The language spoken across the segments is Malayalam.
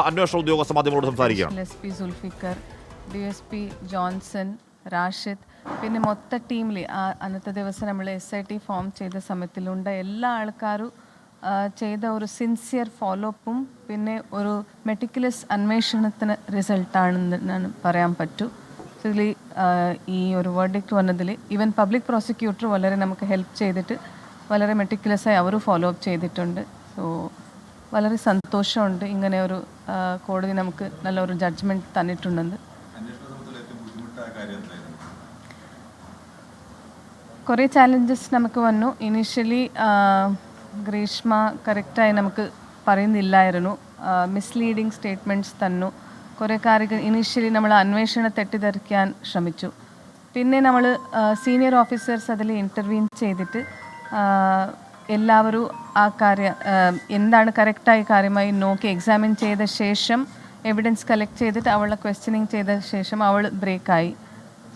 അന്വേഷണ ഉദ്യോഗസ്ഥ മാധ്യമങ്ങളോട് സംസാരിക്കുകയാണ്. SP Zulfikar, DSP Johnson, Rashid, പിന്നെ മൊത്ത ടീമിൽ അന്നത്തെ ദിവസം നമ്മൾ SIT ഫോം ചെയ്ത സമയത്തിലുണ്ട എല്ലാ ആൾക്കാരും ചെയ്ത ഒരു സിൻസിയർ ഫോളോ അപ്പും പിന്നെ ഒരു മെറ്റിക്കുലസ് അന്വേഷണത്തിന് റിസൾട്ടാണെന്ന് ഞാൻ പറയാൻ പറ്റും. ഇതിൽ ഈ ഒരു വേർഡിക്റ്റ് വന്നതിൽ ഈവൻ പബ്ലിക് പ്രോസിക്യൂട്ടർ വളരെ നമുക്ക് ഹെൽപ്പ് ചെയ്തിട്ട് വളരെ മെറ്റിക്കുലസായി അവർ ഫോളോ അപ്പ് ചെയ്തിട്ടുണ്ട്. സോ വളരെ സന്തോഷമുണ്ട് ഇങ്ങനെ ഒരു കോടതി നമുക്ക് നല്ലൊരു ജഡ്ജ്മെൻറ്റ് തന്നിട്ടുണ്ടെന്ന്. കുറേ ചാലഞ്ചസ് നമുക്ക് വന്നു. ഇനീഷ്യലി ഗ്രീഷ്മ കറക്റ്റായി നമുക്ക് പറയുന്നില്ലായിരുന്നു, മിസ്ലീഡിങ് സ്റ്റേറ്റ്മെൻറ്റ്സ് തന്നു. കുറേ കാര്യങ്ങൾ ഇനീഷ്യലി നമ്മൾ അന്വേഷണം തെറ്റിദ്ധരിക്കാൻ ശ്രമിച്ചു. പിന്നെ നമ്മൾ സീനിയർ ഓഫീസേഴ്സ് അതിൽ ഇൻ്റർവ്യൂ ചെയ്തിട്ട് എല്ലാവരും ആ കാര്യം എന്താണ് കറക്റ്റായി കാര്യമായി നോക്കി എക്സാമിൻ ചെയ്ത ശേഷം എവിഡൻസ് കളക്ട് ചെയ്തിട്ട് അവളെ ക്വസ്റ്റ്യനിങ് ചെയ്ത ശേഷം അവൾ ബ്രേക്കായി.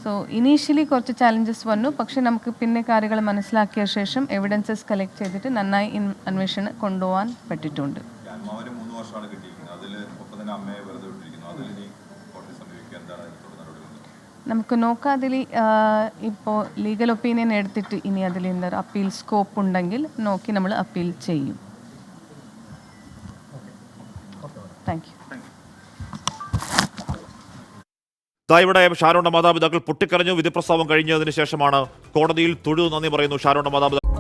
സോ ഇനീഷ്യലി കുറച്ച് ചാലഞ്ചസ് വന്നു, പക്ഷെ നമുക്ക് പിന്നെ കാര്യങ്ങൾ മനസ്സിലാക്കിയ ശേഷം എവിഡൻസസ് കളക്ട് ചെയ്തിട്ട് നന്നായി അന്വേഷണം കൊണ്ടുപോകാൻ പറ്റിയിട്ടുണ്ട്. നമുക്ക് നോക്കാം, അതിൽ ഇപ്പോൾ ലീഗൽ ഒപ്പീനിയൻ എടുത്തിട്ട് ഇനി അതിൽ എന്താ അപ്പീൽ സ്കോപ്പ് ഉണ്ടെങ്കിൽ നോക്കി നമ്മൾ അപ്പീൽ ചെയ്യും. Thank you. ഇവിടെ ഷാരോണിന്റെ മാതാപിതാക്കൾ പൊട്ടിക്കരഞ്ഞു. വിധിപ്രസ്താവം കഴിഞ്ഞതിന് ശേഷമാണ് കോടതിയിൽ തൊഴുതു നന്ദി പറയുന്നു ഷാരോണിന്റെ മാതാപിതാക്കൾ.